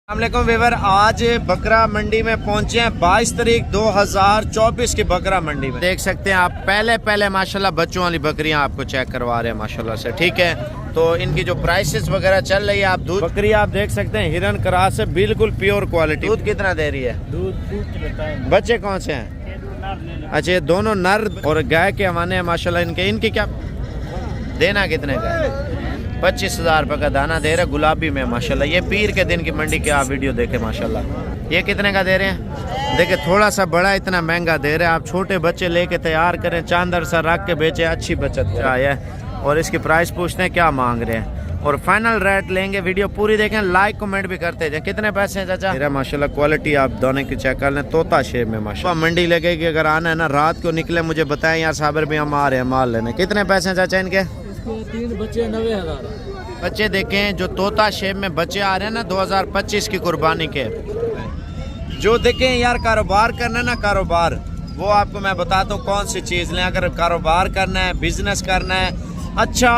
अस्सलामुअलैकुम वीवर, आज बकरा मंडी में पहुंचे हैं। 22 तारीख 2024 की बकरा मंडी में देख सकते हैं आप। पहले माशाल्लाह बच्चों वाली बकरियां आपको चेक करवा रहे हैं माशाल्लाह से, ठीक है। तो इनकी जो प्राइसेस वगैरह चल रही है, आप दूध बकरी आप देख सकते हैं हिरन क्रास से बिल्कुल प्योर क्वालिटी। दूध कितना दे रही है? दूध बच्चे कौन से हैं? अच्छा, ये दोनों नर और गाय के हवाने हैं माशाल्लाह। इनकी क्या देना कितने का है? 25,000 रुपये का दाना दे रहे गुलाबी में माशाल्लाह। ये पीर के दिन की मंडी के आप वीडियो देखें माशाल्लाह। ये कितने का दे रहे हैं? देखिए थोड़ा सा बड़ा इतना महंगा दे रहे हैं। आप छोटे बच्चे लेके तैयार करें, चांदर सा रख के बेचे, अच्छी बचत है। और इसकी प्राइस पूछते हैं क्या मांग रहे हैं और फाइनल रेट लेंगे। वीडियो पूरी देखें, लाइक कमेंट भी करते जाए। कितने पैसे हैं चाचा? मेरा माशाल्लाह क्वालिटी आप दोनों की चेक कर लें, तोता शेप में माशाल्लाह। मंडी लगेगी, अगर आना है ना रात को निकले मुझे बताएं यार साबर भी हम आ रहे हैं माल लेने। कितने पैसे हैं चाचा इनके? 3 बच्चे 90,000 बच्चे देखें जो तोता शेप में बच्चे आ रहे हैं ना 2025 की कुर्बानी के। जो देखें यार कारोबार करना है ना, कारोबार वो आपको मैं बताता हूँ कौन सी चीज़ लें। अगर कारोबार करना है, बिजनेस करना है, अच्छा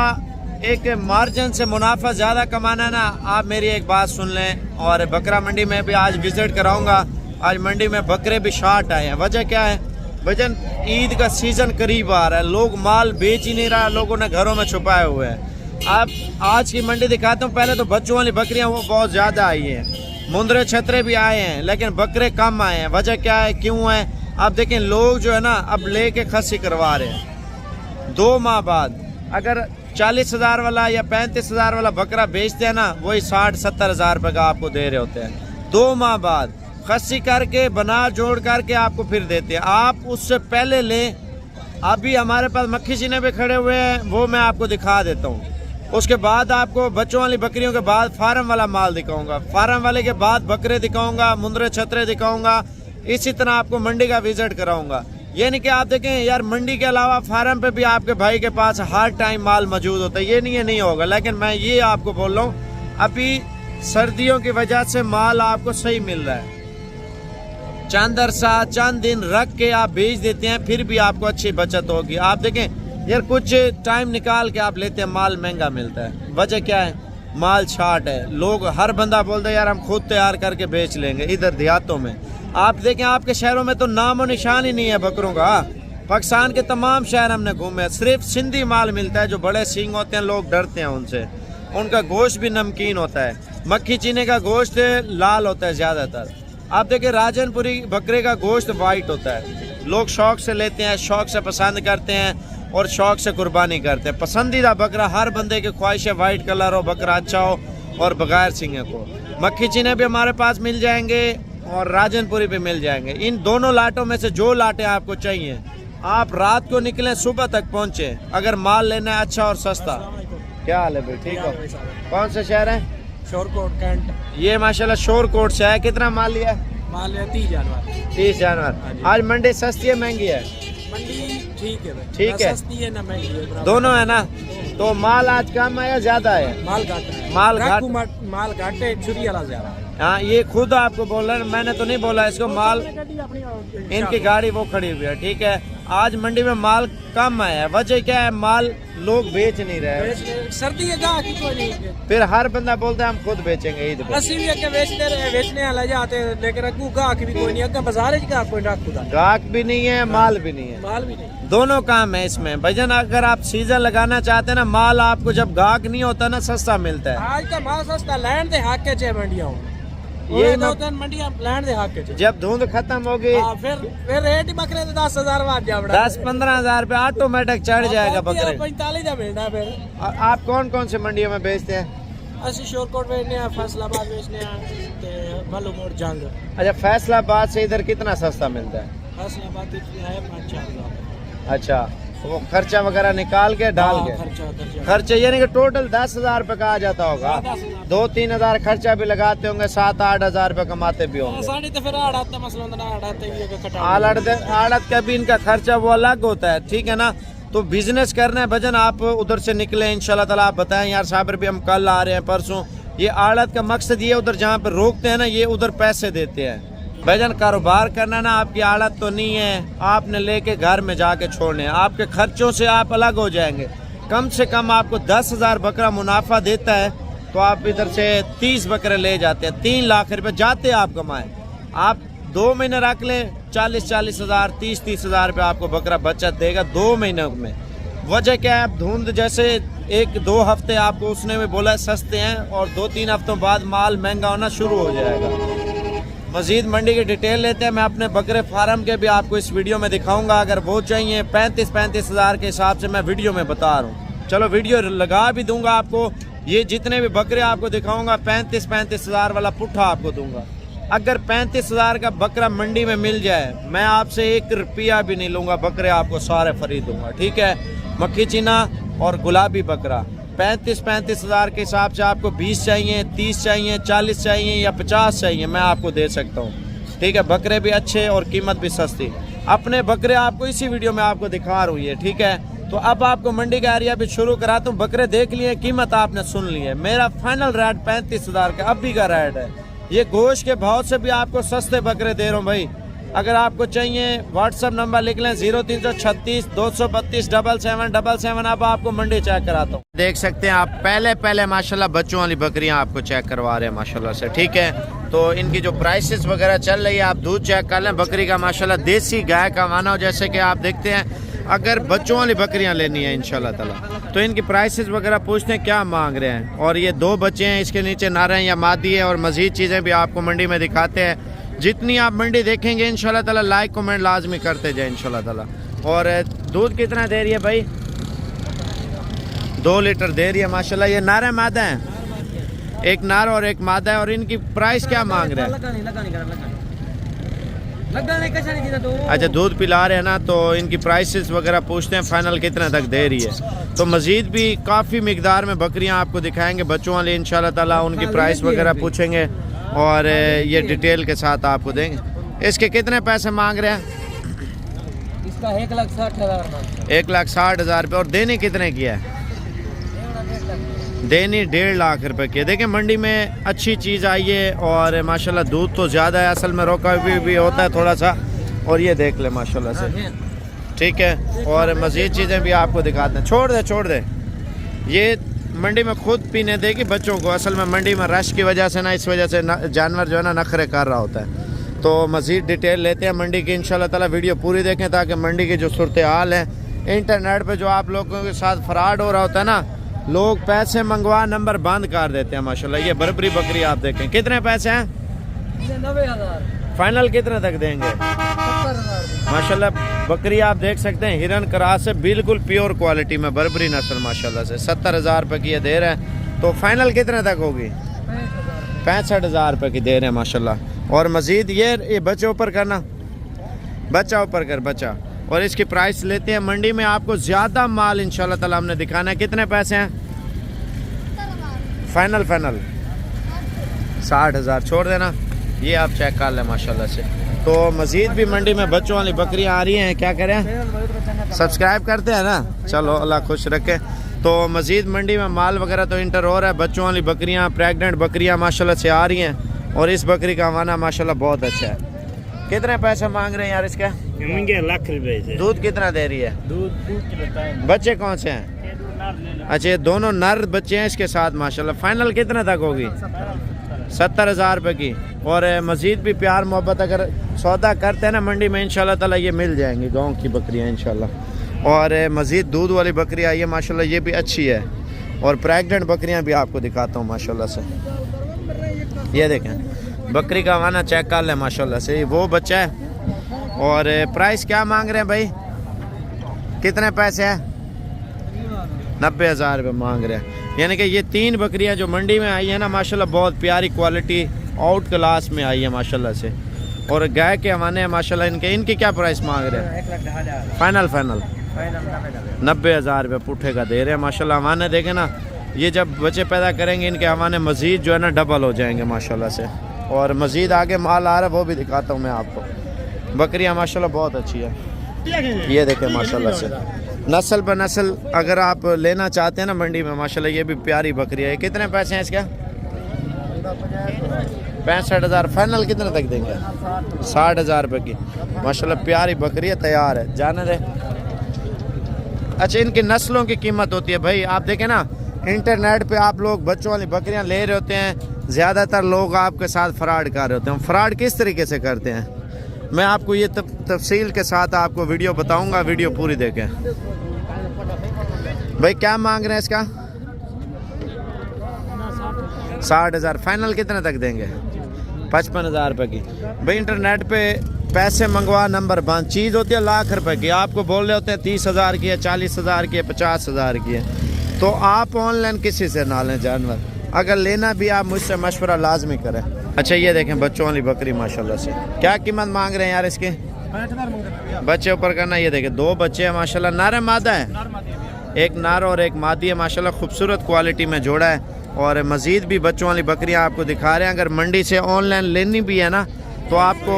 एक मार्जिन से मुनाफा ज़्यादा कमाना है ना, आप मेरी एक बात सुन लें। और बकरा मंडी में भी आज विजिट कराऊंगा। आज मंडी में बकरे भी शार्ट आए हैं। वजह क्या है? वजन ईद का सीज़न करीब आ रहा है, लोग माल बेच ही नहीं रहा, लोगों ने घरों में छुपाए हुए हैं। आप आज की मंडी दिखाता हूँ। पहले तो बच्चों वाली बकरियाँ वो बहुत ज़्यादा आई हैं, मुंदरे छतरे भी आए हैं, लेकिन बकरे कम आए हैं। वजह क्या है, क्यों है? आप देखें लोग जो है ना अब लेके खस्सी करवा रहे हैं। 2 माह बाद अगर 40,000 वाला या 35,000 वाला बकरा बेचते हैं ना, वही 60-70 हज़ार रुपये का आपको दे रहे होते हैं। 2 माह बाद खस्सी करके बना जोड़ करके आपको फिर देते हैं। आप उससे पहले लें। अभी हमारे पास मक्खी चीने पे खड़े हुए हैं, वो मैं आपको दिखा देता हूँ। उसके बाद आपको बच्चों वाली बकरियों के बाद फार्म वाला माल दिखाऊंगा, फार्म वाले के बाद बकरे दिखाऊंगा, मुंदरे छतरे दिखाऊंगा। इसी तरह आपको मंडी का विजिट कराऊंगा। ये नहीं कि आप देखें यार मंडी के अलावा फार्म पे भी आपके भाई के पास हर टाइम माल मौजूद होता है, ये नहीं होगा। लेकिन मैं ये आपको बोल रहा हूँ अभी सर्दियों की वजह से माल आपको सही मिल रहा है। चंद दिन रख के आप बेच देते हैं, फिर भी आपको अच्छी बचत होगी। आप देखें यार कुछ टाइम निकाल के आप लेते हैं, माल महंगा मिलता है। वजह क्या है? माल छाट है। लोग हर बंदा बोलता है यार हम खुद तैयार करके बेच लेंगे। इधर देहातों में आप देखें, आपके शहरों में तो नामो निशान ही नहीं है बकरों का। पाकिस्तान के तमाम शहर हमने घूमे, सिर्फ सिंधी माल मिलता है। जो बड़े सींग होते हैं लोग डरते हैं उनसे। उनका गोश्त भी नमकीन होता है। मक्खी चीने का गोश्त लाल होता है ज़्यादातर। आप देखें राजनपुरी बकरे का गोश्त वाइट होता है। लोग शौक से लेते हैं, शौक से पसंद करते हैं और शौक से कुर्बानी करते हैं। पसंदीदा बकरा हर बंदे की ख्वाहिश है, वाइट कलर हो, बकरा अच्छा हो और बगैर सींगे को। मक्खी चीने भी हमारे पास मिल जाएंगे और राजनपुरी भी मिल जाएंगे। इन दोनों लाटों में से जो लाटें आपको चाहिए, आप रात को निकलें सुबह तक पहुँचे अगर माल लेना है अच्छा और सस्ता। क्या हाल है भाई? ठीक हो? कौन सा शहर है? शोरकोट कैंट। ये माशाल्लाह शोरकोट से है। कितना माल लिया? माल 30 जानवर। 30 जानवर। आज मंडी सस्ती है महंगी है? मंडी ठीक है, ठीक है, सस्ती है ना महंगी है, दोनों है ना। तो माल आज कम है या ज्यादा है? माल घाट है। माल घाट, माल घाट है, छुरी वाला ज्यादा। हाँ ये खुद आपको बोल रहे हैं, मैंने तो नहीं बोला इसको। माल इनकी गाड़ी वो खड़ी हुई है, ठीक है। आज मंडी में माल कम आया है। वजह क्या है? माल लोग बेच नहीं रहे। सर्दी है जहाँ की कोई नहीं। फिर हर बंदा बोलता है हम खुद बेचेंगे ईद पे। अस्सी भी अगर बेचने वाला जाते हैं, लेकिन अगू गाहक भी कोई नहीं। अगर बाजार का कोई गाहक भी नहीं है, माल भी नहीं है। माल भी नहीं, दोनों काम है इसमें भजन। अगर आप सीजन लगाना चाहते हैं ना, माल आपको जब गाहक नहीं होता ना सस्ता मिलता है। आज का माल सस्ता लैंड दे हाक के चे मंडियां ये मंडियां लैंड दे हाक के। जब धुंध खत्म होगी फिर रेट ही बकरे 10,000 बाद जा 10-15 हज़ार रुपये ऑटोमेटिक चढ़ जाएगा बकरे। 45 का मिलता है। फिर आप कौन कौन से मंडियों में बेचते हैं? असि शोरकोट बेचने हैं, फैसलाबाद बेचने हैं, मालूमोट जंग। अच्छा, फैसलाबाद से इधर कितना सस्ता मिलता है? फैसलाबाद है 5-4 अच्छा, वो खर्चा वगैरह निकाल के डाल के खर्चे यानी कि टोटल 10,000 रुपये का आ जाता होगा। 2-3 हज़ार खर्चा भी लगाते होंगे, 7-8 हज़ार रुपये कमाते भी होंगे। आड़त का भी इनका खर्चा वो अलग होता है, ठीक है ना। तो बिजनेस करना है भजन, आप उधर से निकले इंशाल्लाह ताला। आप बताएं यार साबर भी हम कल आ रहे हैं, परसों। ये आड़त का मकसद ये उधर जहाँ पे रोकते हैं ना, ये उधर पैसे देते हैं भजन। कारोबार करना ना आपकी आड़त तो नहीं है, आपने लेके घर में जाके छोड़ने। आपके खर्चों से आप अलग हो जाएंगे। कम से कम आपको 10,000 बकरा मुनाफा देता है तो आप इधर से 30 बकरे ले जाते हैं, 3 लाख रुपए जाते आप कमाए। आप 2 महीने रख ले 40-40 हज़ार, 30-30 हज़ार रुपये आपको बकरा बचत देगा 2 महीने में। वजह क्या है? धुंध जैसे 1-2 हफ्ते आपको उसने भी बोला सस्ते हैं और 2-3 हफ्तों बाद माल महंगा होना शुरू हो जाएगा। मजीद मंडी की डिटेल लेते हैं। मैं अपने बकरे फार्म के भी आपको इस वीडियो में दिखाऊंगा। अगर वो चाहिए 35-35 हज़ार के हिसाब से मैं वीडियो में बता रहा हूँ। चलो वीडियो लगा भी दूंगा आपको। ये जितने भी बकरे आपको दिखाऊंगा 35-35 हज़ार वाला पुट्ठा आपको दूंगा। अगर 35 हज़ार का बकरा मंडी में मिल जाए, मैं आपसे 1 रुपया भी नहीं लूँगा, बकरे आपको सारे फ्री दूंगा। ठीक है? मक्खी चीना और गुलाबी बकरा 35-35 हज़ार के हिसाब से आपको 20 चाहिए, 30 चाहिए, 40 चाहिए या 50 चाहिए, मैं आपको दे सकता हूँ। ठीक है? बकरे भी अच्छे और कीमत भी सस्ती। अपने बकरे आपको इसी वीडियो में आपको दिखा रहा हूँ ये। ठीक है? तो अब आपको मंडी का एरिया भी शुरू कराता हूँ। बकरे देख लिए, कीमत आपने सुन ली है। मेरा फाइनल रेट 35 हज़ार का अभी का रेट है। ये गोश्त के भाव से भी आपको सस्ते बकरे दे रहा हूँ भाई। अगर आपको चाहिए व्हाट्सअप नंबर लिख लें 0336 232 7777। अब आपको मंडी चेक कराता हूँ। देख सकते हैं आप पहले माशाल्लाह बच्चों वाली बकरियां आपको चेक करवा रहे हैं माशाल्लाह से। ठीक है? तो इनकी जो प्राइसेस वगैरह चल रही है आप दूध चेक कर लें। बकरी का माशाल्लाह देसी गाय का माना हो, जैसे कि आप देखते हैं। अगर बच्चों वाली बकरियां लेनी है इंशाल्लाह ताला तो इनकी प्राइसेस वगैरह पूछते हैं क्या मांग रहे हैं। और ये 2 बच्चे हैं, इसके नीचे नर हैं या मादी है। और मज़ीद चीज़ें भी आपको मंडी में दिखाते हैं। जितनी आप मंडी देखेंगे इंशाल्लाह ताला लाइक कमेंट लाजमी करते जाए इंशाल्लाह ताला। और दूध कितना दे रही है भाई? 2 लीटर दे रही है माशाल्लाह। ये नर है मादा है? एक नर और एक मादा है। और इनकी प्राइस क्या मांग रहे हैं? अच्छा, दूध पिला रहे हैं ना, तो इनकी प्राइसेस वगैरह पूछते हैं फाइनल कितने तक दे रही है। तो मज़ीद भी काफ़ी मिकदार में बकरियां आपको दिखाएंगे बच्चों वाली इंशाल्लाह ताला। उनकी प्राइस वगैरह पूछेंगे और ये डिटेल के साथ आपको देंगे। इसके कितने पैसे मांग रहे हैं? इसका 1,60,000। 1,60,000 रुपये। और देने कितने की है? देनी 1.5 लाख रुपए की। देखें मंडी में अच्छी चीज़ आई है और माशाल्लाह दूध तो ज़्यादा है। असल में रोका भी होता है थोड़ा सा। और ये देख ले माशाल्लाह से। ठीक है? और मज़ीद चीज़ें भी आपको दिखाते हैं। छोड़ दे ये मंडी में खुद पीने देगी बच्चों को। असल में मंडी में रश की वजह से ना, इस वजह से जानवर जो है ना नखरे कर रहा होता है। तो मज़ीद डिटेल लेते हैं मंडी की इंशाल्लाह ताला। वीडियो पूरी देखें ताकि मंडी की जो सूरत हाल है, इंटरनेट पे जो आप लोगों के साथ फ्रॉड हो रहा होता है ना, लोग पैसे मंगवा नंबर बंद कर देते हैं माशाल्लाह। ये बरबरी बकरी आप देखें। कितने पैसे हैं? 90,000। फाइनल कितने तक देंगे? 70,000 माशाल्लाह बकरी आप देख सकते हैं हिरन क्रास से बिल्कुल प्योर क्वालिटी में बरबरी नस्ल माशाल्लाह से। 70,000 रुपये की ये दे रहे हैं। तो फाइनल कितने तक होगी? 65,000 रुपये की दे रहे हैं माशाल्लाह। और मज़ीद ये बच्चे ऊपर करना, बच्चा ऊपर कर बच्चा। और इसकी प्राइस लेते हैं मंडी में। आपको ज़्यादा माल इंशाल्लाह ताला हमने दिखाना है। कितने पैसे हैं? फाइनल 60,000 छोड़ देना। ये आप चेक कर लें माशाल्लाह से। तो मज़ीद भी मंडी में बच्चों वाली बकरियां आ रही हैं। क्या करें? सब्सक्राइब करते हैं ना? चलो अल्लाह खुश रखे। तो मज़ीद मंडी में माल वगैरह तो इंटर हो रहा है। बच्चों वाली बकरियां, प्रेग्नेंट बकरियां माशाल्लाह से आ रही हैं। और इस बकरी का हवाना माशाल्लाह बहुत अच्छा है। कितने पैसे मांग रहे हैं यार इसका? लाख रुपए। दूध कितना दे रही है? दूध बच्चे कौन से हैं? अच्छा, ये दोनों नर बच्चे हैं इसके साथ माशाल्लाह। फाइनल कितने तक होगी? 70,000 रुपये की। और मज़ीद भी प्यार मोहब्बत अगर सौदा करते हैं ना मंडी में इंशाल्लाह ताला ये मिल जाएंगी गांव की बकरियां इंशाल्लाह। और मज़ीद दूध वाली बकरी आई है माशाल्लाह, ये भी अच्छी है। और प्रेग्नेंट बकरियां भी आपको दिखाता हूँ माशाल्लाह से। ये देखें बकरी का वाना चेक कर लें माशाल्लाह से। वो बच्चा है। और प्राइस क्या मांग रहे हैं भाई? कितने पैसे हैं? 90,000 रुपये मांग रहे हैं। यानी कि ये 3 बकरियां जो मंडी में आई है ना माशाल्लाह बहुत प्यारी क्वालिटी आउट क्लास में आई है माशाल्लाह से। और गाय के हवाने हैं माशाल्लाह। इनकी क्या प्राइस मांग रहे हैं? 1,10,000। फाइनल 90,000 रुपये पुट्ठे का दे रहे हैं माशाल्लाह। हवाने देखें ना, ये जब बच्चे पैदा करेंगे इनके हवाने मज़ीद जो है ना डबल हो जाएंगे माशाल्लाह से। और मज़ीद आगे माल आ रहा है वो भी दिखाता हूँ मैं आपको। बकरियाँ माशाल्लाह बहुत अच्छी है। ये देखें माशाल्लाह से नस्ल ब नस्ल अगर आप लेना चाहते हैं ना मंडी में माशाल्लाह ये भी प्यारी बकरी है। कितने पैसे हैं इसका? 65,000। फाइनल कितने तक देंगे? 60,000 रुपये की माशाल्लाह प्यारी बकरी है, तैयार है। जाने दे। अच्छा, इनकी नस्लों की कीमत होती है भाई। आप देखें ना इंटरनेट पे आप लोग बच्चों वाली बकरियां ले रहे होते हैं, ज़्यादातर लोग आपके साथ फ्रॉड कर रहे होते हैं। फ्रॉड किस तरीके से करते हैं मैं आपको ये तफसील के साथ आपको वीडियो बताऊंगा, वीडियो पूरी देखें। भाई क्या मांग रहे हैं इसका? 60,000। फाइनल कितने तक देंगे? 55,000 रुपये की। भाई इंटरनेट पे पैसे मंगवा नंबर बंद, चीज़ होती है लाख रुपए की, आपको बोल रहे होते हैं 30,000 की है, 40,000 की है, 50,000 की है। तो आप ऑनलाइन किसी से ना लें जानवर, अगर लेना भी आप मुझसे मशवरा लाजमी करें। अच्छा ये देखें बच्चों वाली बकरी माशाल्लाह से, क्या कीमत मांग रहे हैं यार इसके? बच्चे ऊपर करना। ये देखें 2 बच्चे हैं माशाल्लाह, नर है मादा है? एक नर और एक मादी है माशाल्लाह, खूबसूरत क्वालिटी में जोड़ा है। और मज़ीद भी बच्चों वाली बकरियां आपको दिखा रहे हैं। अगर मंडी से ऑनलाइन लेनी भी है ना तो आपको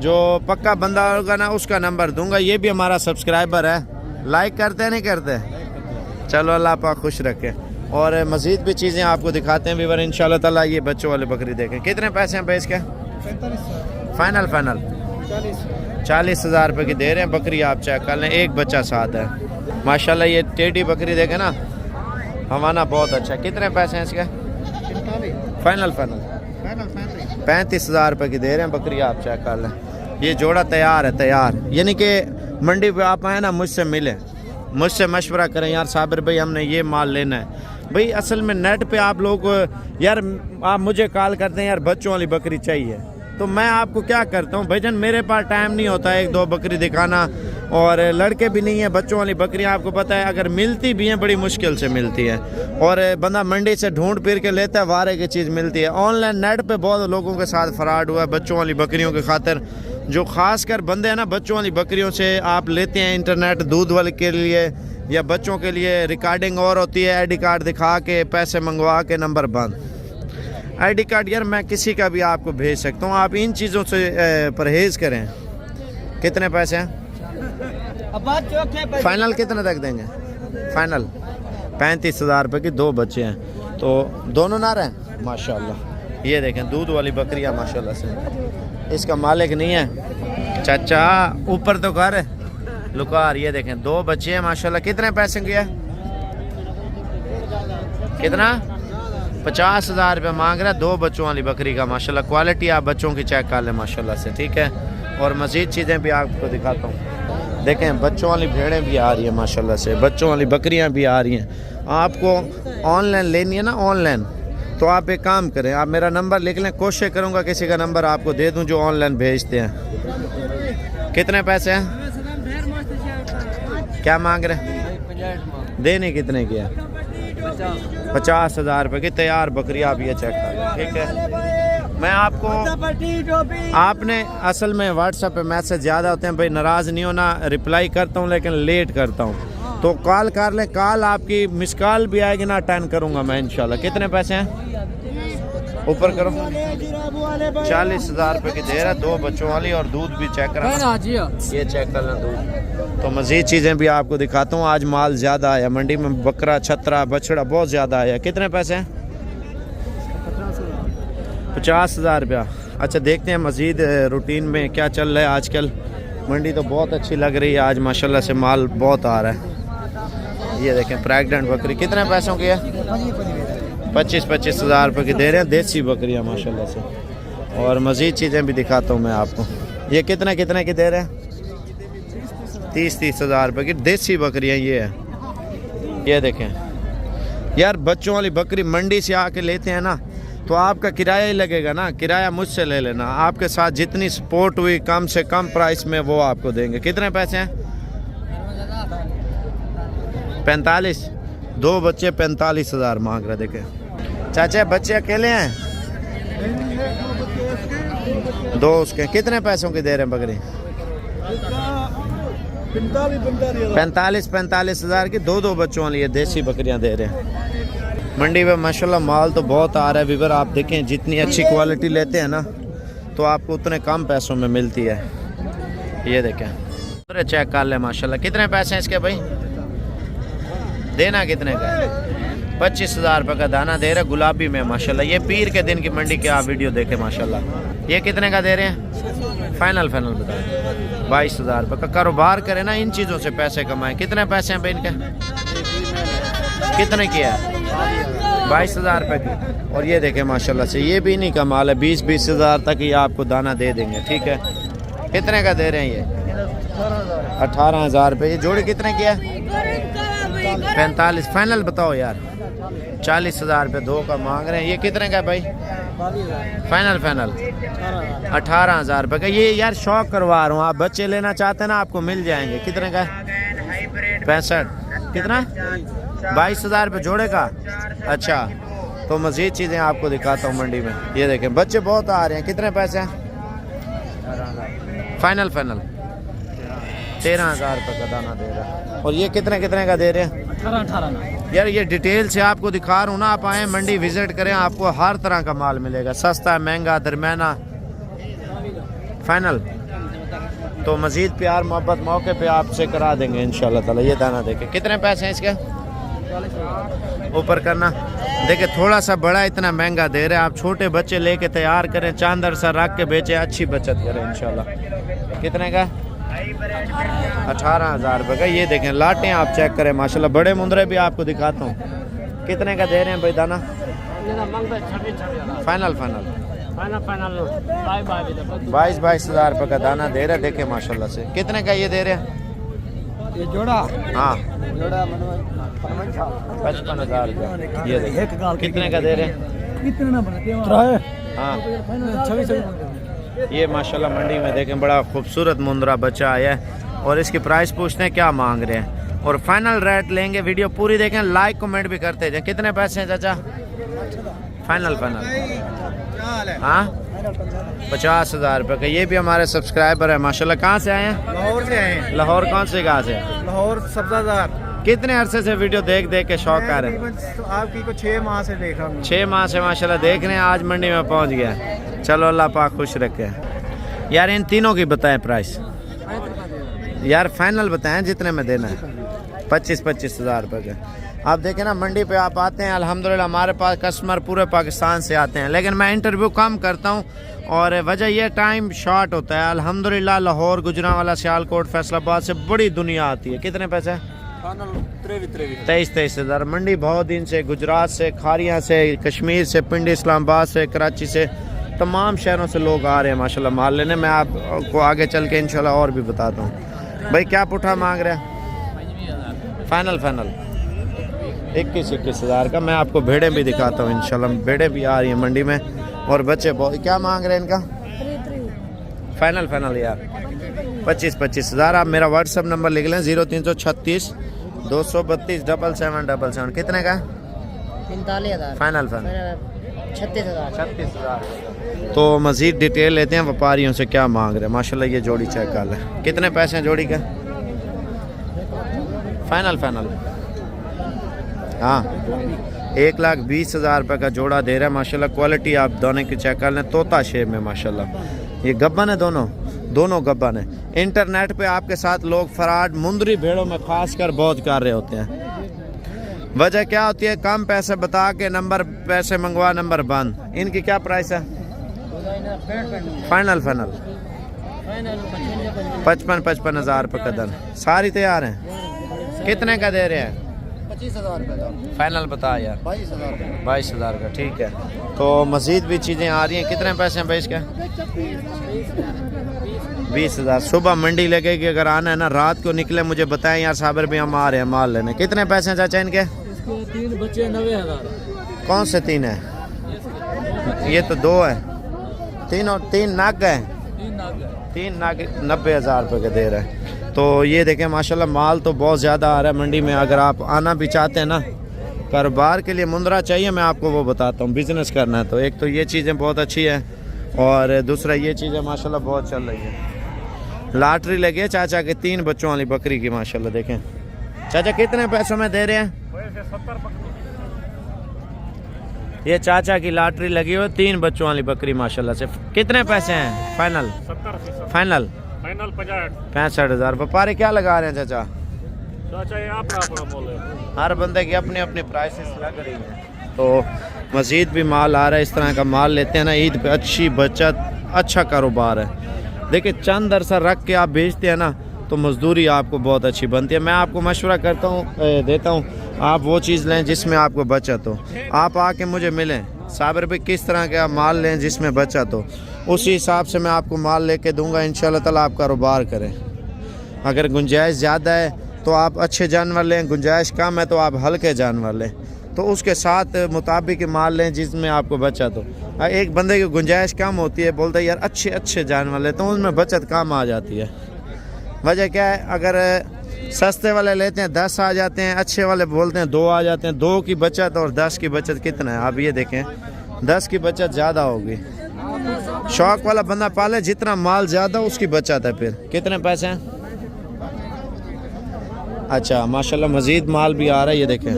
जो पक्का बंदा होगा ना उसका नंबर दूंगा। ये भी हमारा सब्सक्राइबर है, लाइक करते नहीं करते? चलो अल्लाह पाक खुश रखे। और मज़ीद भी चीज़ें आपको दिखाते हैं व्यूअर इंशाल्लाह ताला। ये बच्चों वाली बकरी देखें, कितने पैसे हैं भाई इसके? फाइनल 40,000 रुपये की दे रहे हैं बकरी। आप चेक कर लें, एक बच्चा साथ है माशाल्लाह। ये टेढ़ी बकरी देखें ना, हमारा बहुत अच्छा। कितने पैसे हैं इसके? फाइनल 35,000 रुपये की दे रहे हैं बकरी। आप चेक कर लें, ये जोड़ा तैयार है, तैयार। यानी कि मंडी पे आप आए ना मुझसे मिले, मुझसे मशवरा करें यार साबिर भाई हमने ये माल लेना है। भाई असल में नेट पे आप लोग यार आप मुझे कॉल करते हैं यार बच्चों वाली बकरी चाहिए, तो मैं आपको क्या करता हूँ भाईजान, मेरे पास टाइम नहीं होता 1-2 बकरी दिखाना, और लड़के भी नहीं है। बच्चों वाली बकरियां आपको पता है अगर मिलती भी हैं बड़ी मुश्किल से मिलती है, और बंदा मंडी से ढूंढ फिर के लेता है, वारे की चीज़ मिलती है। ऑनलाइन नेट पे बहुत लोगों के साथ फ्रॉड हुआ है बच्चों वाली बकरियों की खातिर। जो ख़ास कर बंदे हैं ना बच्चों वाली बकरियों से आप लेते हैं इंटरनेट दूध वाले के लिए या बच्चों के लिए, रिकॉर्डिंग और होती है, ID कार्ड दिखा के पैसे मंगवा के नंबर बंद। ID कार्ड यार मैं किसी का भी आपको भेज सकता हूँ, आप इन चीज़ों से परहेज़ करें। कितने पैसे हैं? फाइनल कितने तक देंगे? फाइनल 35,000 रुपये की। 2 बच्चे हैं, तो दोनों नार हैं माशाल्लाह। ये देखें दूध वाली बकरियां माशाल्लाह से। इसका मालिक नहीं है चाचा, ऊपर तो कर लुकार। ये देखें 2 बच्चे हैं माशाल्लाह। कितने पैसे के है? कितना? 50,000 रुपये मांग रहा है 2 बच्चों वाली बकरी का माशाल्लाह। क्वालिटी आप बच्चों की चेक कर लें माशाल्लाह से, ठीक है। और मज़ीद चीज़ें भी आपको दिखाता हूँ। देखें बच्चों वाली भेड़ें भी आ रही हैं माशाल्लाह से, बच्चों वाली बकरियां भी आ रही हैं। आपको ऑनलाइन लेनी है ना ऑनलाइन, तो आप एक काम करें, आप मेरा नंबर लिख लें, कोशिश करूंगा किसी का नंबर आपको दे दूं जो ऑनलाइन भेजते हैं। कितने पैसे हैं? क्या मांग रहे हैं? देने कितने की है? 50,000 रुपये की तैयार बकरी। आप ये चेक करें, ठीक है। मैं आपको, आपने असल में व्हाट्सएप पे मैसेज ज़्यादा होते हैं भाई, नाराज़ नहीं होना, रिप्लाई करता हूँ लेकिन लेट करता हूँ, तो कॉल कर लें। कॉल आपकी मिस कॉल भी आएगी ना, अटेंड करूँगा मैं इंशाल्लाह। कितने पैसे हैं? ऊपर करो। 40,000 रुपये की दे रहा है 2 बच्चों वाली। और दूध भी चेक करा, ये चेक कर लें दूध। तो मज़ीद चीज़ें भी आपको दिखाता हूँ। आज माल ज़्यादा आया मंडी में, बकरा छतरा बछड़ा बहुत ज़्यादा आया। कितने पैसे हैं? 50,000 रुपया। अच्छा देखते हैं मज़ीद रूटीन में क्या चल रहा है आजकल। मंडी तो बहुत अच्छी लग रही है आज माशाल्लाह से, माल बहुत आ रहा है। ये देखें प्रेग्नेंट बकरी कितने पैसों की है? 25,000 रुपये की दे रहे हैं देसी बकरियां माशाल्लाह से। और मज़ीद चीज़ें भी दिखाता हूँ मैं आपको। ये कितने कितने की दे रहे हैं? 30,000 रुपये की देसी बकरियां ये है। ये देखें यार बच्चों वाली बकरी मंडी से आके लेते हैं ना तो आपका किराया ही लगेगा ना, किराया मुझसे ले लेना। आपके साथ जितनी सपोर्ट हुई कम से कम प्राइस में वो आपको देंगे। कितने पैसे हैं? 45। 2 बच्चे 45,000 मांग रहे। देखें चाचा बच्चे अकेले हैं? 2 उसके। कितने पैसों की दे रहे हैं बकरी? 45,000 की 2 बच्चों वाली देसी बकरियां दे रहे हैं। मंडी में माशाल्लाह माल तो बहुत आ रहा है व्यूअर। आप देखें जितनी अच्छी क्वालिटी लेते हैं ना तो आपको उतने कम पैसों में मिलती है। ये देखें अरे चेक कर ले माशाल्लाह। कितने पैसे हैं इसके भाई? देना कितने का? 25,000 रुपये का दाना दे रहे गुलाबी में माशाल्लाह। ये पीर के दिन की मंडी के आप वीडियो देखें माशाल्लाह। ये कितने का दे रहे हैं? फाइनल बता 22,000 रुपये का। कारोबार करें ना, इन चीज़ों से पैसे कमाएं। कितने पैसे हैं भाई इनके? कितने की है? 22,000 रुपये की। और ये देखें माशाल्लाह से ये भी नहीं कमाल है, 20-20 हज़ार तक ये आपको दाना दे देंगे। ठीक है, कितने का दे रहे हैं ये? 18,000 रुपये। ये जोड़ी कितने की है? 45। फाइनल बताओ यार। 40,000 रुपये दो का मांग रहे हैं। ये कितने का है भाई? फाइनल 18,000 रुपये का। ये यार शौक करवा रहा हूँ, आप बच्चे लेना चाहते हैं ना आपको मिल जाएंगे। कितने का? 65। कितना? 22,000 रुपये जोड़े का। अच्छा, तो मज़ीद चीज़ें आपको दिखाता हूँ मंडी में। ये देखें बच्चे बहुत आ रहे हैं। कितने पैसे हैं? फाइनल 13,000 रुपये का दाना दे रहा है। और ये कितने का दे रहे हैं? 18। यार ये डिटेल से आपको दिखा रहा हूँ ना, आप आएँ मंडी विजिट करें, आपको हर तरह का माल मिलेगा, सस्ता महंगा दरमियाना। फाइनल तो मज़ीद प्यार मोहब्बत मौके पे आपसे करा देंगे इंशाल्लाह ताला। ये दाना देखे कितने पैसे हैं इसके? ऊपर करना देखिए, थोड़ा सा बड़ा इतना महंगा दे रहे हैं। आप छोटे बच्चे लेके तैयार करें, चांदर सा रख के बेचें, अच्छी बचत करें इंशाल्लाह। कितने का? 18,000 रुपये का। ये देखें लाटें आप चेक करें माशाल्लाह, बड़े मुंदरे भी आपको दिखाता हूँ। कितने का दे रहे हैं भाई दाना? फाइनल 22,000 रुपये का दाना दे रहे हैं। देखें माशाल्लाह से। कितने का ये दे रहे हैं? ये जोड़ा? हाँ, जोड़ा 55,000 रुपये। ये देखें कितने का दे रहे हैं? हाँ, ये माशाल्लाह मंडी में देखें बड़ा खूबसूरत मुंदरा बच्चा आया है। और इसकी प्राइस पूछते हैं क्या मांग रहे हैं और फाइनल रेट लेंगे। वीडियो पूरी देखें, लाइक कमेंट भी करते जाए। कितने पैसे हैं चाचा? फाइनल हाँ 50,000 रुपये का। ये भी हमारे सब्सक्राइबर है माशाल्लाह। कहाँ से आए हैं? लाहौर से आए हैं। लाहौर कौन से गाँव से? लाहौर सब्जादार। कितने अरसे से वीडियो देख के शौक आ रहे हैं? आपकी को 6 माह से देखा। 6 माह से माशाल्लाह देख रहे हैं, आज मंडी में पहुंच गया। चलो अल्लाह पाक खुश रखे। यार इन तीनों की बताएं प्राइस यार, फाइनल बताएं जितने में देना है। 25,000 रुपये के। आप देखें ना मंडी पे आप आते हैं, अल्हम्दुलिल्लाह हमारे पास कस्टमर पूरे पाकिस्तान से आते हैं, लेकिन मैं इंटरव्यू कम करता हूँ और वजह यह टाइम शॉर्ट होता है। अल्हम्दुलिल्लाह लाहौर, गुजरांवाला, सियालकोट, फैसलाबाद से बड़ी दुनिया आती है। कितने पैसे? 23,000। मंडी बहुत दिन से, गुजरात से, खारिया से, कश्मीर से, पिंडी, इस्लामाबाद से, कराची से, तमाम शहरों से लोग आ रहे हैं माशाल्लाह माल लेने। मैं आपको आगे चल के इंशाल्लाह और भी बताता हूँ। भाई क्या पुठा मांग रहे हैं? फाइनल 21,000 का। मैं आपको भेड़ें भी दिखाता हूँ इंशाल्लाह। भेड़ें भी आ रही हैं मंडी में और बच्चे बहुत। क्या मांग रहे हैं इनका? फाइनल यार 25,000। आप मेरा व्हाट्सअप नंबर लिख लें 0336 232 7777। कितने का? 43,000। फाइनल 36,000। तो मज़ीद डिटेल लेते हैं व्यापारियों से क्या मांग रहे हैं। माशाल्लाह ये जोड़ी चेक कर लें। कितने पैसे हैं जोड़ी का? फाइनल हाँ 1,20,000 रुपये का जोड़ा दे रहा है माशाल्लाह। क्वालिटी आप दोनों की चेक कर लें, तोता शेप में माशाल्लाह। ये गब्बन है, दोनों गब्बन है। इंटरनेट पे आपके साथ लोग फ्रॉड मुंदरी भेड़ों में खासकर बहुत कर रहे होते हैं। वजह क्या होती है? कम पैसे बता के नंबर पैसे मंगवा, नंबर बंद। इनकी क्या प्राइस है? फाइनल 55,000 रुपये का दर। सारी तैयार हैं। कितने का दे रहे हैं? 25,000 रुपये का। फाइनल बता यार। 22,000 का। ठीक है, तो मज़ीद भी चीज़ें आ रही हैं। कितने पैसे हैं भाई इसके? 20,000। सुबह मंडी लगेगी, अगर आना है ना रात को निकले मुझे बताएं यार, साबर भी हम आ रहे हैं माल लेने। कितने पैसे हैं चाचा इनके? 3 बच्चे 90,000। कौन से 3 है? ये तो 2 है। 3 नाग है। 3 नाग 90,000 रुपये के दे रहे हैं। तो ये देखें माशाल्लाह माल तो बहुत ज़्यादा आ रहा है मंडी में। अगर आप आना भी चाहते हैं ना, कारोबार के लिए मुंदरा चाहिए, मैं आपको वो बताता हूँ। बिज़नेस करना है तो एक तो ये चीज़ें बहुत अच्छी है और दूसरा ये चीज़ें माशाल्लाह बहुत चल रही है। लॉटरी लगी है चाचा के 3 बच्चों वाली बकरी की माशाल्लाह। देखें चाचा कितने पैसों में दे रहे हैं? ये चाचा की लॉटरी लगी हुई 3 बच्चों वाली बकरी माशाल्लाह से। कितने पैसे हैं? फाइनल 65,000। व्यापारी क्या लगा रहे हैं चाचा? हर बंदे की अपनी अपनी प्राइसेस लग रही है। तो मज़ीद भी माल आ रहा है। इस तरह का माल लेते हैं ना ईद पे, अच्छी बचत, अच्छा कारोबार है। देखिए चंद अरसा रख के आप बेचते हैं ना तो मज़दूरी आपको बहुत अच्छी बनती है। मैं आपको मशवरा करता हूँ, देता हूँ, आप वो चीज़ लें जिसमें आपको बचत हो। आप आके मुझे मिलें, साबिर भाई किस तरह का माल लें जिसमें बचत हो, उसी हिसाब से मैं आपको माल लेके दूंगा। इंशाल्लाह ताला आप कारोबार करें। अगर गुंजाइश ज़्यादा है तो आप अच्छे जानवर लें, गुंजाइश कम है तो आप हल्के जानवर लें, तो उसके साथ मुताबिक माल लें जिसमें आपको बचत हो। एक बंदे की गुंजाइश कम होती है, बोलता है यार अच्छे अच्छे जानवर लेते हैं, उसमें बचत कम आ जाती है। वजह क्या है, अगर सस्ते वाले लेते हैं 10 आ जाते हैं, अच्छे वाले बोलते हैं 2 आ जाते हैं। 2 की बचत और 10 की बचत कितना है आप ये देखें, 10 की बचत ज़्यादा होगी। शौक वाला बंदा पाले, जितना माल ज़्यादा उसकी बचत है। फिर कितने पैसे हैं? अच्छा माशाल्लाह मज़ीद माल भी आ रहा है, ये देखें।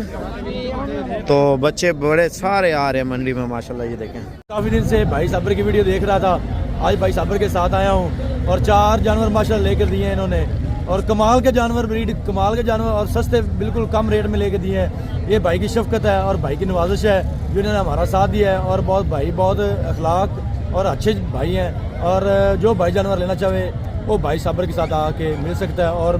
तो बच्चे बड़े सारे आ रहे हैं मंडी में माशाल्लाह, ये देखें। काफ़ी दिन से भाई साबर की वीडियो देख रहा था, आज भाई साबर के साथ आया हूँ और 4 जानवर माशाल्लाह लेकर दिए हैं इन्होंने, और कमाल के जानवर, ब्रीड कमाल के जानवर, और सस्ते बिल्कुल कम रेट में लेके दिए हैं। ये भाई की शफकत है और भाई की नवाजिश है जो इन्होंने हमारा साथ दिया है। और बहुत अखलाक और अच्छे भाई हैं, और जो भाई जानवर लेना चाहे वो भाई साबर के साथ आके मिल सकता है, और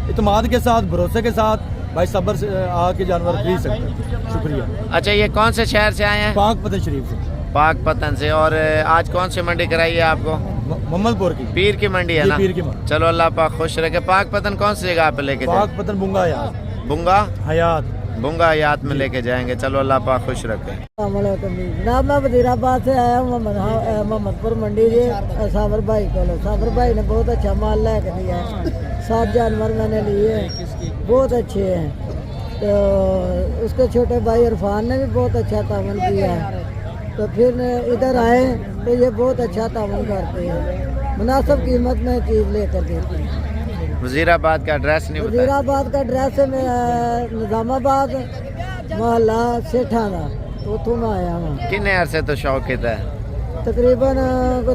इत्मीनान के साथ, भरोसे के साथ भाई साबर से आके जानवर खरीद सकते हैं। शुक्रिया। अच्छा ये कौन से शहर से आए हैं? पाकपतन शरीफ से। पाकपतन से। और आज कौन सी मंडी कराई है आपको? मोहम्मदपुर की पीर की मंडी है ना? पीर की मंडी। चलो अल्लाह पाक खुश रखे। पाकपतन कौन सी जगह पे लेके जाए? पाकपतन बुंगा हयात। बुंगा हयात, बुंगा हयात में लेके जाएंगे। चलो अल्लाह पाक खुश रखे। जनाब मैं वजीराबाद से आया हूँ, मोहम्मदपुर मंडी से साबर भाई को। साबर भाई ने बहुत अच्छा माल ला के दिया है, 7 जानवर मैंने लिए हैं, बहुत अच्छे हैं। तो उसके छोटे भाई इरफान ने भी बहुत अच्छा तावन किया है, तो फिर इधर आए तो ये बहुत अच्छा तावन करते हैं, मुनासिब कीमत में चीज़ लेकर देते हैं। वजीराबाद का एड्रेस नहीं बताया? वजीराबाद का एड्रेस है निजामाबाद मोहल्ला सेठाना, उतों में आया हूँ। कितने अरसे तो शौक है? तकरीबन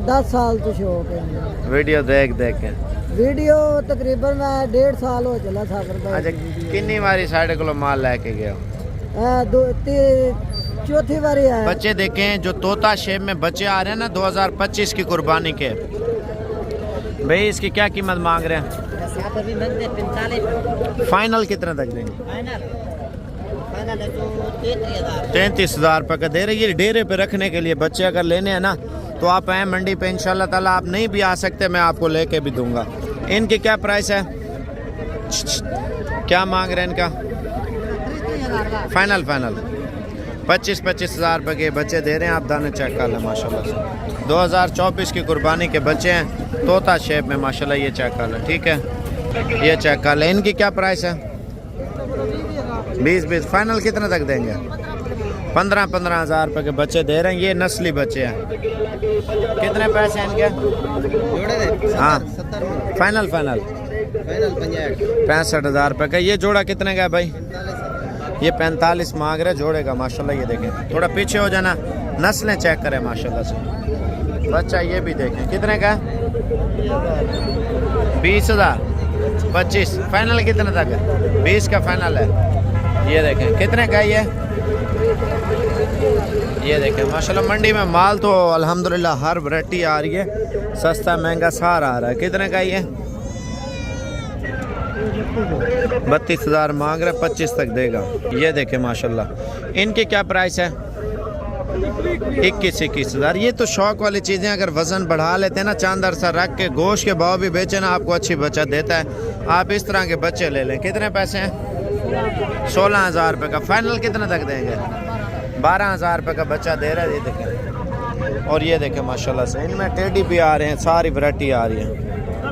10 साल तो शौक है वीडियो देख देख के। वीडियो तकरीबन मैं 1.5 साल हो चला सागर। अच्छा कितनी बारी साढ़े किलो माल लेके गया? चौथी बारी आया। बच्चे देखें जो तोता शेप में बच्चे आ रहे हैं ना 2025 की कुर्बानी के, भाई इसकी क्या कीमत मांग रहे हैं? 45। फाइनल कितने तक देंगे? 33,000 रुपये का दे रही है। डेरे पे रखने के लिए बच्चे अगर लेने हैं ना तो आप आए मंडी पे, इंशाल्लाह ताला। आप नहीं भी आ सकते मैं आपको लेके भी दूंगा। इनकी क्या प्राइस है? क्या मांग रहे हैं इनका? फाइनल 25,000 रुपये के बच्चे दे रहे हैं। आप दाने चेक कर लें माशाल्लाह से। 2024 की कुर्बानी के बच्चे हैं, तोता शेप में माशाल्लाह, ये चेक कर लें। ठीक है ये चेक कर लें। इनकी क्या प्राइस है? 20 फाइनल कितने तक देंगे? 15,000 रुपये के बच्चे दे रहे हैं। ये नस्ली बच्चे हैं। कितने पैसे हैं इनके? हाँ फाइनल 65,000 रुपये का। ये जोड़ा कितने का है भाई? ये 45 मांग रहे जोड़े का माशाल्लाह। ये देखें, थोड़ा पीछे हो जाना, नस्लें चेक करें माशाल्लाह से। बच्चा ये भी देखें कितने का है? 20,000। 25 फाइनल कितने तक है? 20 का फाइनल है। ये देखें कितने का है ये देखें माशाल्लाह। मंडी में माल तो अल्हम्दुलिल्लाह हर वैरायटी आ रही है, सस्ता महंगा सारा आ रहा है। कितने का ये? 32,000 मांग रहे, 25 तक देगा। ये देखें माशाल्लाह। इनकी क्या प्राइस है? 21,000। ये तो शौक वाली चीज़ें, अगर वज़न बढ़ा लेते हैं ना, चांद अरसा रख के गोश्त के भाव भी बेचे ना, आपको अच्छी बचत देता है। आप इस तरह के बच्चे ले लें। कितने पैसे हैं? 16,000 रुपये का। फाइनल कितने तक देंगे? 12,000 रुपये का बच्चा दे रहा है। ये देखें, और ये देखें माशाल्लाह से। इनमें टेडी भी आ रहे हैं, सारी वैरायटी आ रही है।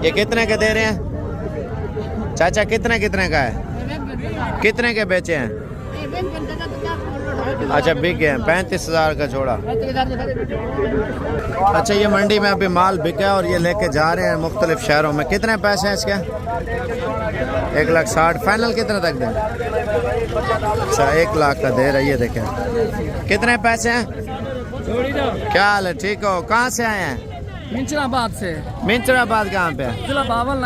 ये कितने के दे रहे हैं चाचा? कितने का है? कितने के बेचे हैं? अच्छा बिक गए हैं। 35,000 का जोड़ा। अच्छा ये मंडी में अभी माल बिका है और ये लेके जा रहे हैं मुख्तलिफ शहरों में। कितने पैसे हैं इसके? 1,60,000। फाइनल कितने तक दें? अच्छा 1 लाख का दे रहा है। ये देखें कितने पैसे हैं? क्या हाल है? ठीक हो? कहाँ से आए हैं? मिंचराबाद से। मिंचराबाद कहाँ पे? जिला बावल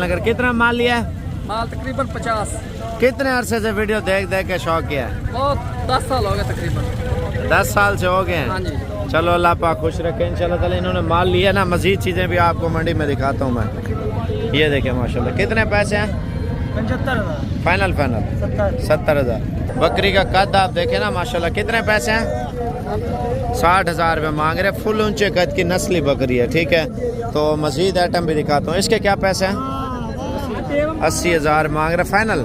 नगर। कितना माल लिया है? माल तकरीबन 50। कितने अरसे से वीडियो देख के शौक किया है? बहुत 10 साल हो गए तकरीबन। 10 साल से हो गए हैं। हाँ जी। चलो अल्लाह पाक खुश रखे इंशाल्लाह ताला। इन्होंने माल लिया ना, मजीद चीज़ें भी आपको मंडी में दिखाता हूँ मैं। ये देखें माशाल्लाह। कितने पैसे हैं? 75,000 फाइनल फाइनल 70,000। बकरी का कद आप देखें ना माशाल्लाह, कितने पैसे हैं? 60,000 रुपये मांग रहे। फुल ऊंचे कद की नस्ली बकरी है, ठीक है। तो मजीद आइटम भी दिखाता हूँ। इसके क्या पैसे हैं? 80,000 मांग रहे फाइनल।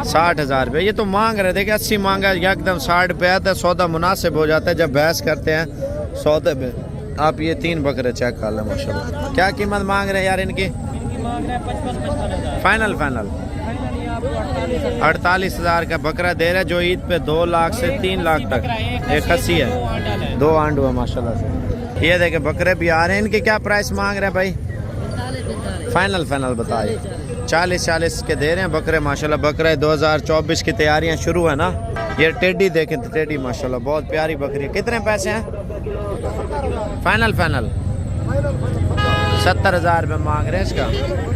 60,000 रुपये ये तो मांग रहे। देखिए 80 मांगा, एकदम 60 पे आता है। सौदा मुनासिब हो जाता है जब बहस करते हैं सौदे में। आप ये 3 बकरे चेक कर लें माशाल्लाह। क्या कीमत मांग रहे हैं यार इनकी? फाइनल फाइनल 48,000 का बकरा दे रहा है, जो ईद पे 2 लाख से 3 लाख तक। एक खस्सी है, 2 आंडू है माशाल्लाह से। ये देखे बकरे भी आ रहे हैं। इनके क्या प्राइस मांग रहे हैं भाई? फाइनल फाइनल बताइए। 40 के दे रहे हैं बकरे माशाल्लाह। बकरे 2024 की तैयारियां शुरू है ना। ये टेडी देखें तो टेडी माशाल्लाह बहुत प्यारी बकरी है। कितने पैसे हैं? फाइनल फाइनल 70,000 रुपये मांग रहे हैं इसका।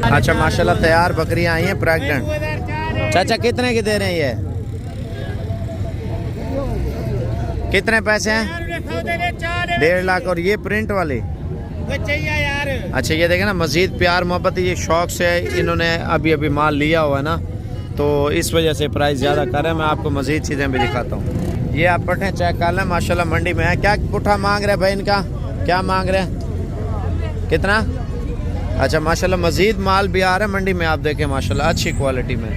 अच्छा माशाल्लाह तैयार बकरियां आई हैं प्रेग्नेंट। चाचा कितने की दे रहे हैं ये? कितने पैसे हैं? 1.5 लाख। और ये प्रिंट वाली? अच्छा ये देखें ना, मजीद प्यार मोहब्बत, ये शौक से इन्होंने अभी अभी माल लिया हुआ है ना, तो इस वजह से प्राइस ज़्यादा कर रहे हैं। मैं आपको मजीद चीज़ें भी दिखाता हूँ। ये आप पट्टे चेक कर लें माशाल्लाह, मंडी में है। क्या पुट्ठा मांग रहे हैं भाई इनका? क्या मांग रहे हैं? कितना? अच्छा माशाल्लाह मजीद माल भी आ रहा है मंडी में, आप देखें माशाल्लाह अच्छी क्वालिटी में।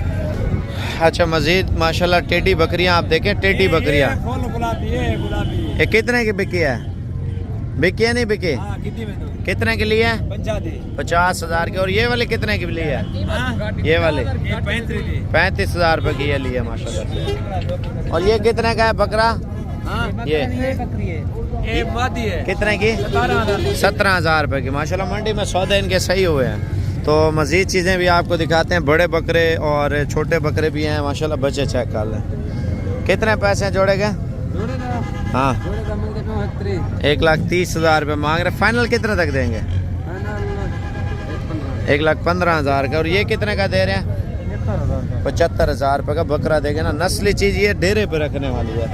अच्छा मजीद माशाल्लाह टेडी बकरियाँ आप देखें, टेडी बकरियाँ। ये कितने की बिकी है? बिकी है नहीं बिकी? कितने के लिए? 50,000 के। और ये वाले कितने के लिए है? ये वाले 35,000 रुपये की ये लिए माशाल्लाह से। और ये कितने का है बकरा? ये कितने की? 17,000 रुपये की माशाल्लाह। मंडी में सौदे इनके सही हुए हैं। तो मज़ीद चीज़ें भी आपको दिखाते हैं। बड़े बकरे और छोटे बकरे भी हैं माशाल्लाह। बच्चे चेक कर लें। कितने पैसे हैं जोड़े के? हाँ 1,30,000 रुपये मांग रहे। फाइनल कितने तक देंगे? 1,15,000 का। और ये कितने का दे रहे हैं? 75,000 रुपये का बकरा देंगे ना। नस्ली चीज़ ये डेरे पे रखने वाली है।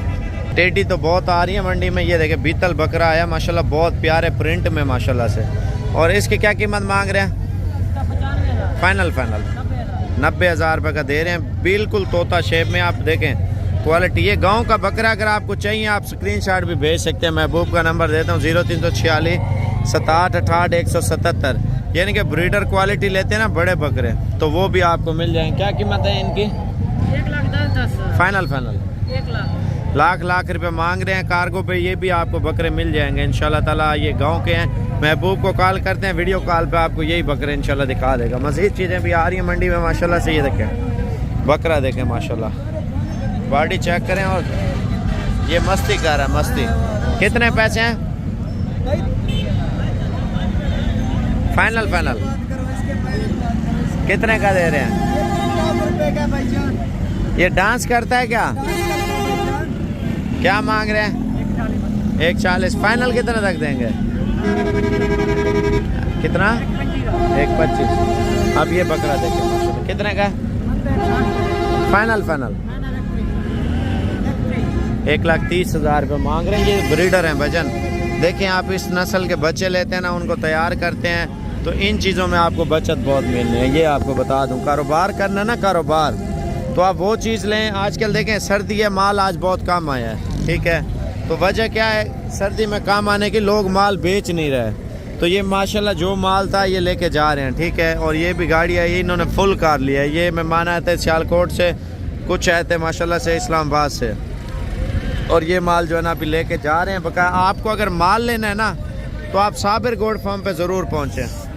टेडी तो बहुत आ रही है मंडी में। ये देखे बीतल बकरा आया माशाल्लाह, बहुत प्यारे प्रिंट में माशाल्लाह से। और इसकी क्या कीमत मांग रहे हैं? फाइनल फाइनल 90,000 रुपये का दे रहे हैं। बिल्कुल तोता शेप में आप देखें क्वालिटी। ये गांव का बकरा अगर आपको चाहिए आप स्क्रीनशॉट भी भेज सकते हैं। महबूब का नंबर देता हूँ 0346 6768 177। यानी कि ब्रीडर क्वालिटी लेते हैं ना बड़े बकरे, तो वो भी आपको मिल जाएंगे। क्या कीमत है इनकी? 1,10,000 फाइनल फाइनल 1 लाख रुपए मांग रहे हैं कार्गो पे। ये भी आपको बकरे मिल जाएंगे इंशाल्लाह ताला। ये गांव के हैं। महबूब को कॉल करते हैं, वीडियो कॉल पे आपको यही बकरे इंशाल्लाह दिखा देगा। मज़ीद चीज़ें भी आ रही हैं मंडी में माशाल्लाह से। ये देखें बकरा देखें माशाल्लाह, बॉडी चेक करें। और ये मस्ती कर रहा है मस्ती। कितने पैसे हैं? फाइनल फाइनल कितने का दे रहे हैं? ये डांस करता है क्या? क्या मांग रहे हैं? 1,40। फाइनल कितने तक देंगे? कितना? 1,25। अब ये बकरा देखें माशाल्लाह, कितने का? फाइनल फाइनल 1,30,000 रुपये मांग रहे हैं। ये ब्रीडर हैं भजन। देखें आप इस नस्ल के बच्चे लेते हैं ना, उनको तैयार करते हैं, तो इन चीज़ों में आपको बचत बहुत मिलनी है। ये आपको बता दूं, कारोबार करना ना कारोबार, तो आप वो चीज़ लें। आजकल देखें सर्दी है, माल आज बहुत कम आया है, ठीक है। तो वजह क्या है सर्दी में काम आने की? लोग माल बेच नहीं रहे। तो ये माशाल्लाह जो माल था ये लेके जा रहे हैं, ठीक है। और ये भी गाड़ी आई, इन्होंने फुल कार लिया है। ये मेहमान आए थे सियालकोट से, कुछ आए थे माशाल्लाह से इस्लामाबाद से। और ये माल जो है ना अभी लेके जा रहे हैं बकाया। आपको अगर माल लेना है ना तो आप साबिर गोड फार्म पे ज़रूर पहुँचें।